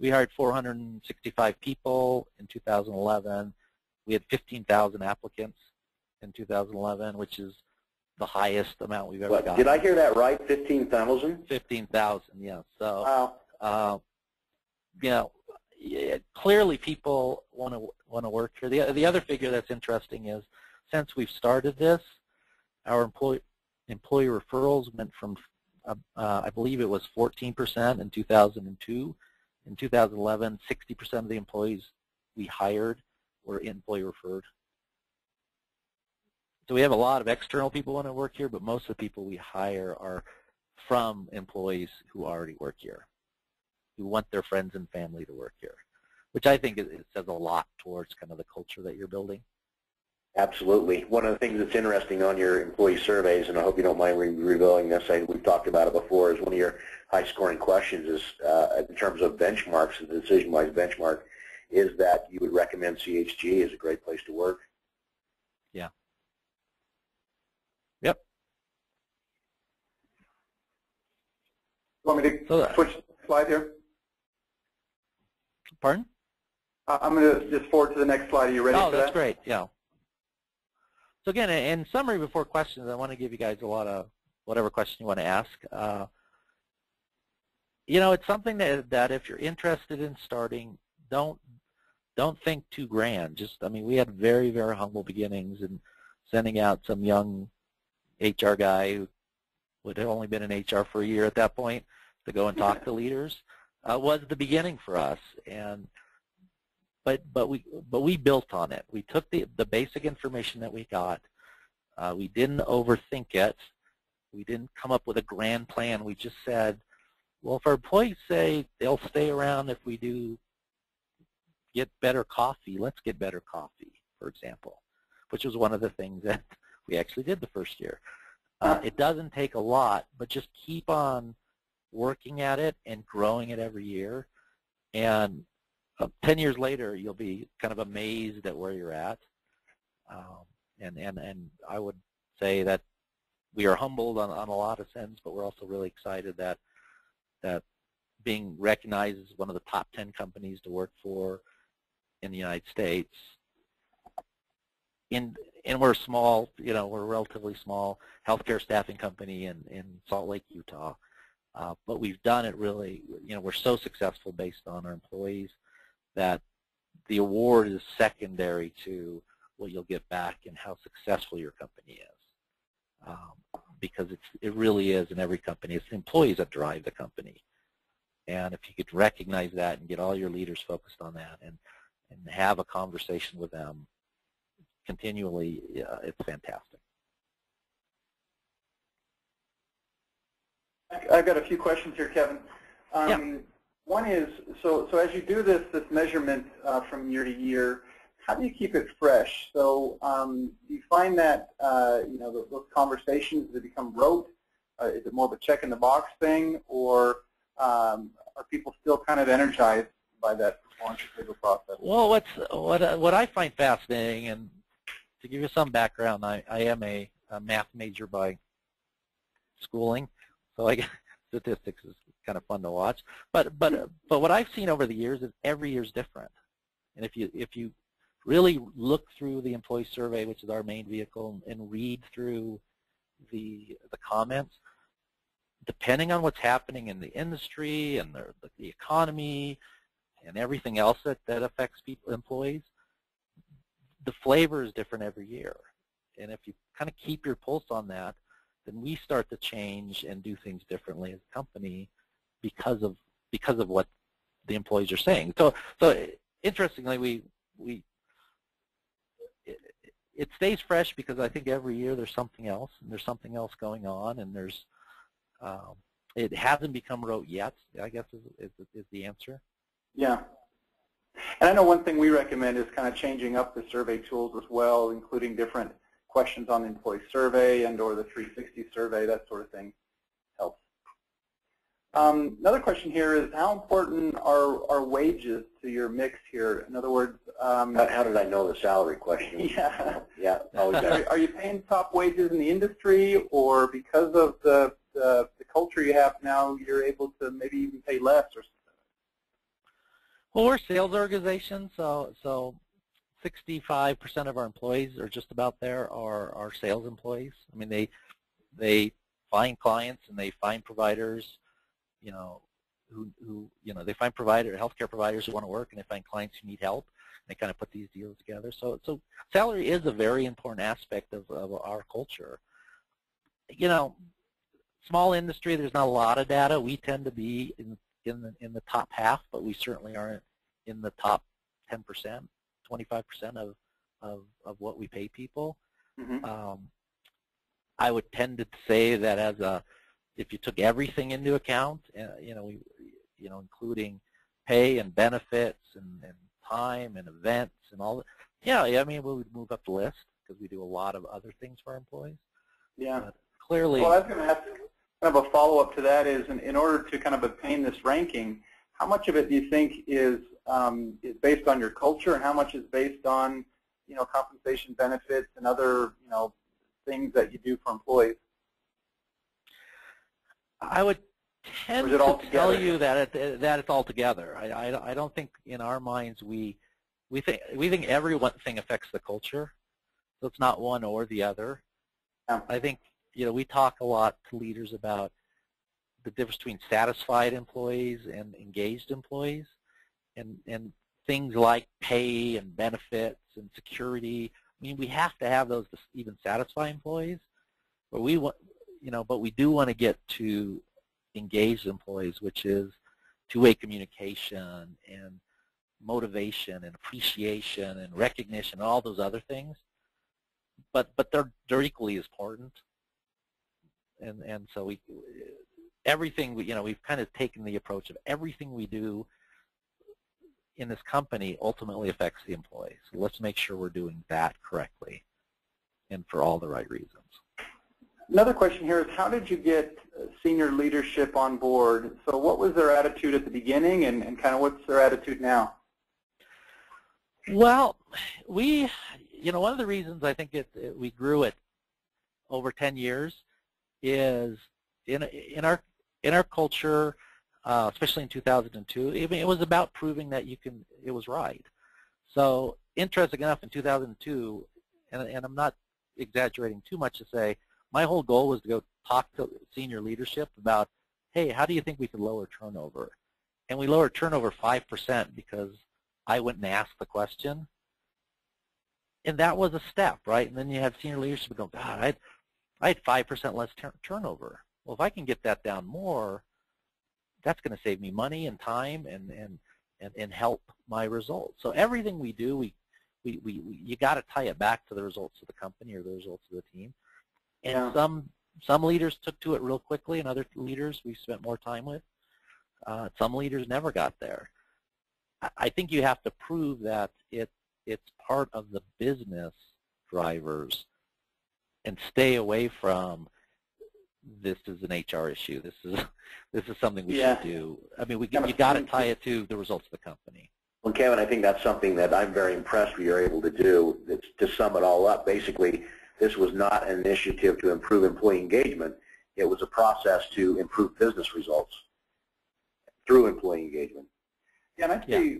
hired 465 people in 2011. We had 15,000 applicants in 2011, which is the highest amount we've ever gotten.
Did I hear that right? 15,000?
15,000, yeah. So,
Wow.
you know, clearly people want to work here. The other figure that's interesting is since we've started this, our employee referrals went from I believe it was 14% in 2002. In 2011, 60% of the employees we hired were employee referred. So we have a lot of external people who want to work here, but most of the people we hire are from employees who already work here, who want their friends and family to work here, which I think it says a lot towards kind of the culture that you're building.
Absolutely. One of the things that's interesting on your employee surveys, and I hope you don't mind revealing this, we've talked about it before, is one of your high-scoring questions is, in terms of benchmarks, the decision-wise benchmark, is that you would recommend CHG as a great place to work.
Yeah. Yep.
You want me to switch the slide here?
Pardon?
I'm going to just forward to the next slide. Are you ready for that?
Oh, that's great. Yeah. So again, in summary before questions, I want to give you guys a lot of whatever question you want to ask. You know, it's something that if you're interested in starting, don't think too grand. Just, I mean, we had very, very humble beginnings, and sending out some young HR guy who would have only been in HR for a year at that point to go and talk to leaders was the beginning for us. And but we built on it. We took the basic information that we got. We didn't overthink it. We didn't come up with a grand plan. We just said, well, if our employees say they'll stay around if we do get better coffee, let's get better coffee, for example, which was one of the things that we actually did the first year. It doesn't take a lot, but just keep on working at it and growing it every year. And 10 years later, you'll be kind of amazed at where you're at. And I would say that we are humbled on a lot of sense, but we're also really excited that being recognized as one of the top 10 companies to work for in the United States. And we're small, you know, we're a relatively small healthcare staffing company in Salt Lake, Utah. But we've done it really, you know, we're so successful based on our employees that the award is secondary to what you'll get back and how successful your company is. Because it really is in every company. It's the employees that drive the company. And if you could recognize that and get all your leaders focused on that and have a conversation with them continually, it's fantastic.
I've got a few questions here, Kevin.
Yeah.
One is, so as you do this measurement from year to year, how do you keep it fresh? So do you find that, you know, those conversations, they become rote? Is it more of a check in the box thing, or are people still kind of energized by that performance appraisal process?
Well, what I find fascinating, and to give you some background, I am a math major by schooling, so I guess statistics is kind of fun to watch. But what I've seen over the years is every year is different. And if you really look through the employee survey, which is our main vehicle, and read through the comments, depending on what's happening in the industry and the economy and everything else that affects employees, the flavor is different every year. And if you kind of keep your pulse on that, then we start to change and do things differently as a company because of what the employees are saying. So interestingly, it stays fresh because I think every year there's something else, and there's something else going on, and there's it hasn't become rote yet, I guess is the answer. Yeah.
And I know one thing we recommend is kind of changing up the survey tools as well, including different questions on the employee survey and or the 360 survey, that sort of thing helps. Another question here is, how important are wages to your mix here? In other words,
how did I know the salary question?
Yeah.
Yeah.
Are you paying top wages in the industry, or because of the culture you have now, you're able to maybe even pay less? Or
well, we're a sales organization, so 65% of our employees are just about there are sales employees. I mean, they find clients and they find providers, you know, they find healthcare providers who want to work, and they find clients who need help. They kind of put these deals together. So salary is a very important aspect of our culture. You know, small industry, there's not a lot of data. We tend to be in the top half, but we certainly aren't in the top 10%, 25% of what we pay people.
Mm-hmm.
I would tend to say that if you took everything into account, including pay and benefits and time and events and all that, yeah, I mean, we would move up the list because we do a lot of other things for our employees.
Yeah.
But clearly.
Well, I was going to ask kind of a follow-up to that is, in order to kind of obtain this ranking, how much of it do you think is based on your culture, and how much is based on, compensation, benefits, and other, things that you do for employees?
I would tend to tell you that it's all together. I don't think in our minds we think everything affects the culture, so it's not one or the other.
Yeah.
I think we talk a lot to leaders about the difference between satisfied employees and engaged employees, and things like pay and benefits and security. I mean, we have to have those to even satisfy employees, but we do want to get to engaged employees, which is two-way communication and motivation and appreciation and recognition and all those other things. But they're equally as important. And so we've kind of taken the approach of everything we do in this company ultimately affects the employees. So let's make sure we're doing that correctly and for all the right reasons.
Another question here is, how did you get senior leadership on board? So what was their attitude at the beginning, and kind of what's their attitude now?
Well, one of the reasons I think we grew it over 10 years is in our culture, especially in 2002, it was about proving that it was right. So interesting enough, in 2002, and I'm not exaggerating too much to say, my whole goal was to go talk to senior leadership about, hey, how do you think we could lower turnover? And we lowered turnover 5% because I went and asked the question. And that was a step, right? And then you have senior leadership go, God, I had 5% less turnover. Well, if I can get that down more, that's going to save me money and time and help my results. So everything we do, you got to tie it back to the results of the company or the results of the team. And
yeah.
some leaders took to it real quickly, and other leaders we spent more time with. Some leaders never got there. I think you have to prove that it's part of the business drivers, and stay away from this is an HR issue. This is something we should do. I mean, you got to tie it to the results of the company.
Well, Kevin, I think that's something that I'm very impressed with you're able to do. To sum it all up, basically, this was not an initiative to improve employee engagement. It was a process to improve business results through employee engagement.
Yeah, and I see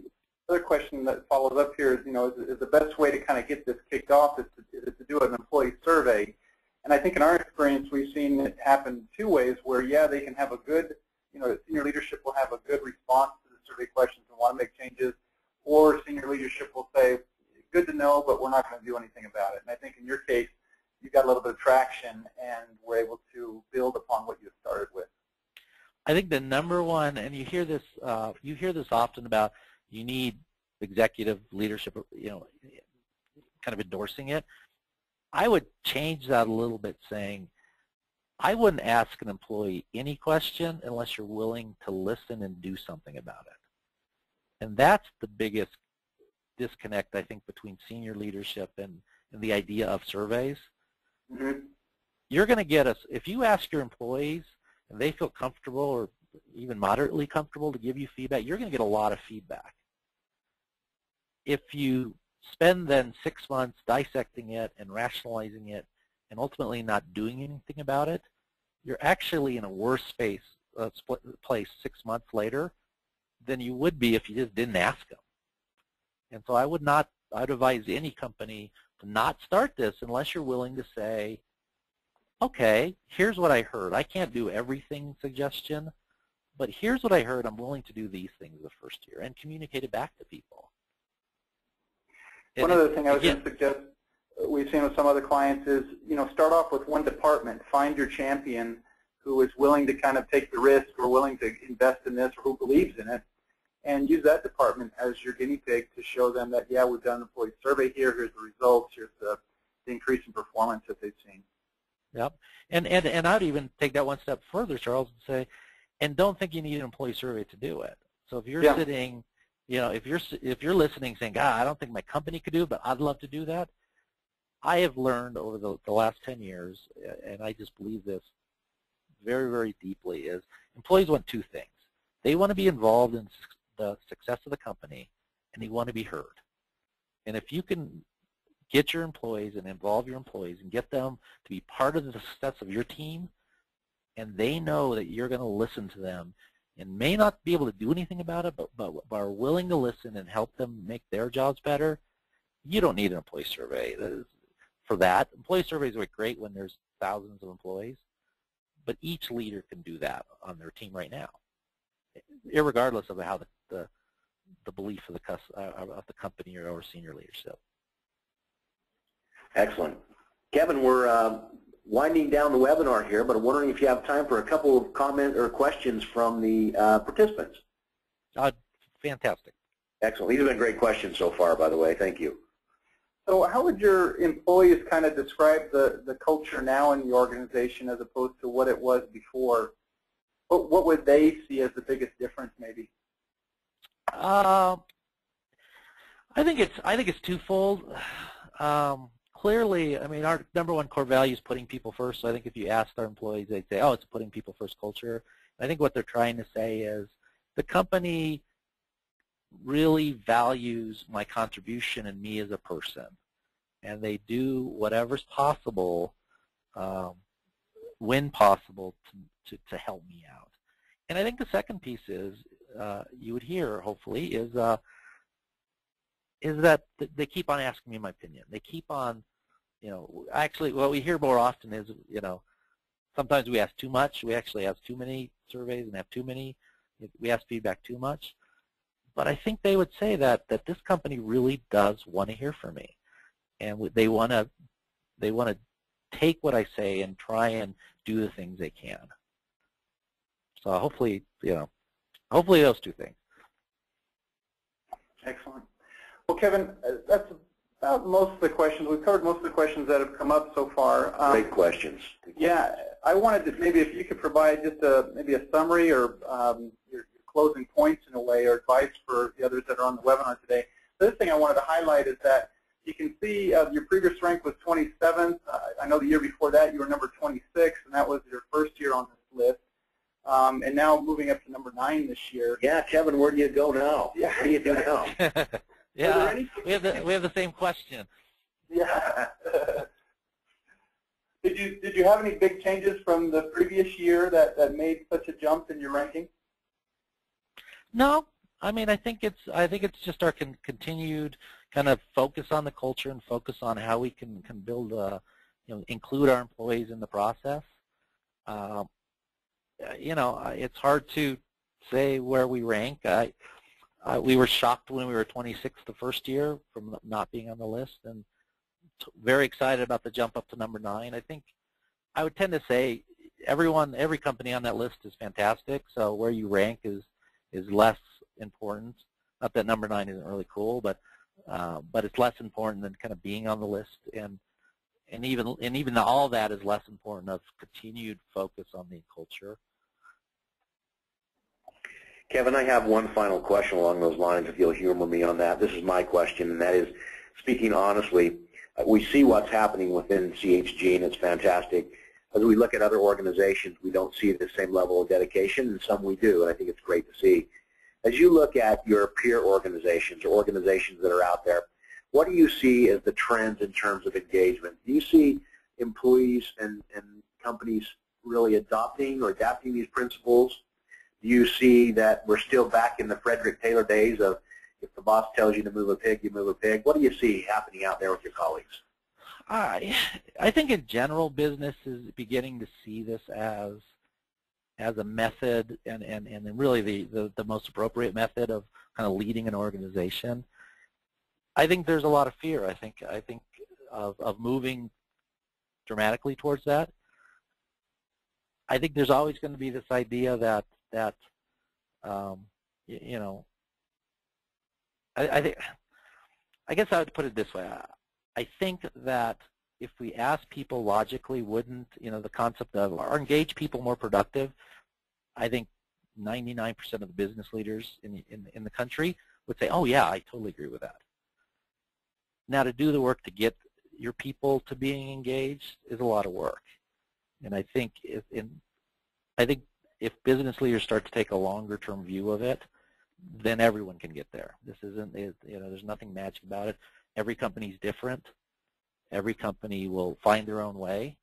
another question that follows up here is the best way to kind of get this kicked off is to do an employee survey. And I think in our experience, we've seen it happen two ways where, yeah, they can have a good, senior leadership will have a good response to the survey questions and want to make changes, or senior leadership will say, good to know, but we're not going to do anything about it. And I think in your case, you got a little bit of traction and were able to build upon what you started with.
I think the number one, and you hear this often about, you need executive leadership, kind of endorsing it. I would change that a little bit, saying, I wouldn't ask an employee any question unless you're willing to listen and do something about it. And that's the biggest disconnect, I think, between senior leadership and the idea of surveys.
Mm-hmm.
You're going to get if you ask your employees and they feel comfortable or even moderately comfortable to give you feedback, you're going to get a lot of feedback. If you spend then 6 months dissecting it and rationalizing it and ultimately not doing anything about it, you're actually in a worse place 6 months later than you would be if you just didn't ask them. And so I would not advise any company to not start this unless you're willing to say, okay, here's what I heard. I can't do everything suggestion, but here's what I heard. I'm willing to do these things the first year and communicate it back to people.
One other thing I was going to suggest we've seen with some other clients is, start off with one department. Find your champion who is willing to kind of take the risk or willing to invest in this or who believes in it, and use that department as your guinea pig to show them that, yeah, we've done an employee survey here, here's the results, here's the increase in performance that they've seen.
Yep. And I'd even take that one step further, Charles, and say, and don't think you need an employee survey to do it. So if you're sitting, if you're listening saying, God, I don't think my company could do it, but I'd love to do that, I have learned over the last 10 years, and I just believe this very, very deeply, is employees want two things. They want to be involved in the success of the company, and they want to be heard. And if you can get your employees and involve your employees and get them to be part of the success of your team, and they know that you're going to listen to them and may not be able to do anything about it, but are willing to listen and help them make their jobs better, you don't need an employee survey for that. Employee surveys are great when there's thousands of employees, but each leader can do that on their team right now, irregardless of how the belief of the company or senior leadership.
Excellent. Kevin, we're winding down the webinar here, but I'm wondering if you have time for a couple of comments or questions from the participants.
Fantastic.
Excellent. These have been great questions so far, by the way. Thank you.
So how would your employees kind of describe the culture now in the organization as opposed to what it was before? What would they see as the biggest difference, maybe?
I think it's twofold. Clearly, I mean, our number one core value is putting people first. So I think if you asked our employees, they'd say, oh, it's putting people first culture. I think what they're trying to say is the company really values my contribution and me as a person, and they do whatever's possible, when possible, to help me out. And I think the second piece is, you would hear, hopefully, is that they keep on asking me my opinion. They keep on, actually what we hear more often is, sometimes we ask too much. We actually ask too many surveys and have too many. We ask feedback too much. But I think they would say that this company really does want to hear from me, and they want to take what I say and try and do the things they can. So hopefully, hopefully those two things.
Excellent. Well, Kevin, that's about most of the questions. We've covered most of the questions that have come up so far.
Great questions.
Yeah, I wanted to maybe if you could provide just maybe a summary or your closing points in a way, or advice for the others that are on the webinar today. The other thing I wanted to highlight is that you can see your previous rank was 27th. I know the year before that you were number 26, and that was your first year on this list. And now moving up to number 9 this year.
Yeah, Kevin, where do you go now?
Yeah.
What do you do now?
Yeah, we have the same question.
Yeah. Did you have any big changes from the previous year that made such a jump in your ranking?
No, I mean I think it's just our continued kind of focus on the culture and focus on how we can build include our employees in the process. It's hard to say where we rank. We were shocked when we were 26th the first year from not being on the list, and very excited about the jump up to number 9. I think I would tend to say every company on that list is fantastic, so where you rank is less important. Not that number 9 isn't really cool, but it's less important than kind of being on the list, and even all that is less important of continued focus on the culture.
Kevin, I have one final question along those lines, if you'll humor me on that. This is my question, and that is, speaking honestly, we see what's happening within CHG, and it's fantastic. As we look at other organizations, we don't see the same level of dedication, and some we do, and I think it's great to see. As you look at your peer organizations or organizations that are out there, what do you see as the trends in terms of engagement? Do you see employees and companies really adopting or adapting these principles? Do you see that we're still back in the Frederick Taylor days of, If the boss tells you to move a pig, you move a pig. What do you see happening out there with your colleagues?
I think in general business is beginning to see this as a method and really the most appropriate method of kind of leading an organization. I think there's a lot of fear. I think of moving dramatically towards that. I think there's always going to be this idea that you know, I guess I would put it this way. I think that if we ask people logically, wouldn't, the concept of are engaged people more productive? I think 99% of the business leaders in the country would say, oh yeah, I totally agree with that. Now to do the work to get your people to being engaged is a lot of work. And I think if business leaders start to take a longer term view of it, then everyone can get there. This isn't, there's nothing magic about it. Every company's different. Every company will find their own way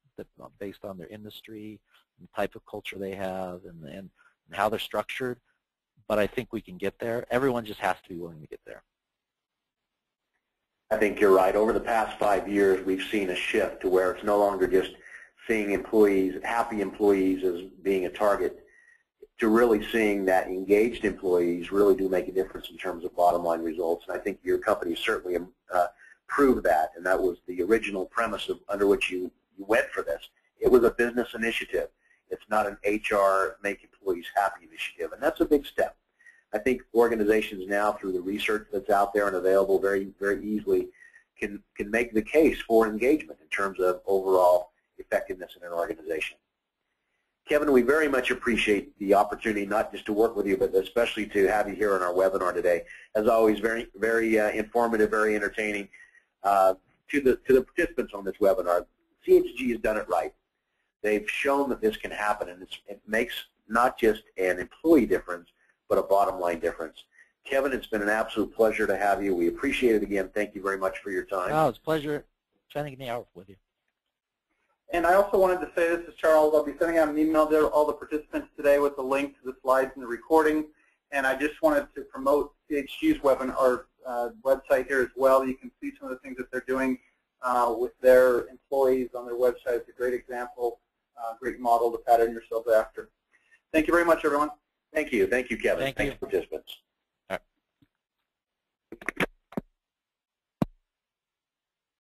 based on their industry, and the type of culture they have, and how they're structured. But I think we can get there. Everyone just has to be willing to get there.
I think you're right. Over the past 5 years, we've seen a shift to where it's no longer just seeing employees, happy employees, as being a target, to really seeing that engaged employees really do make a difference in terms of bottom line results. And I think your company certainly proved that, and that was the original premise under which you went for this. It was a business initiative. It's not an HR make employees happy initiative, and that's a big step. I think organizations now, through the research that's out there and available very, very easily, can make the case for engagement in terms of overall effectiveness in an organization. Kevin, we very much appreciate the opportunity not just to work with you, but especially to have you here on our webinar today. As always, very, very informative, very entertaining. To the participants on this webinar, CHG has done it right. They've shown that this can happen, and it makes not just an employee difference, but a bottom line difference. Kevin, it's been an absolute pleasure to have you. We appreciate it again. Thank you very much for your time.
Oh, it's a pleasure spending the hour with you.
And I also wanted to say, this is Charles. I'll be sending out an email to all the participants today with the link to the slides and the recording. And I just wanted to promote CHG's webinar website here as well. You can see some of the things that they're doing with their employees on their website. It's a great example, great model to pattern yourself after. Thank you very much, everyone.
Thank you. Thank you, Kevin.
Thanks,
participants.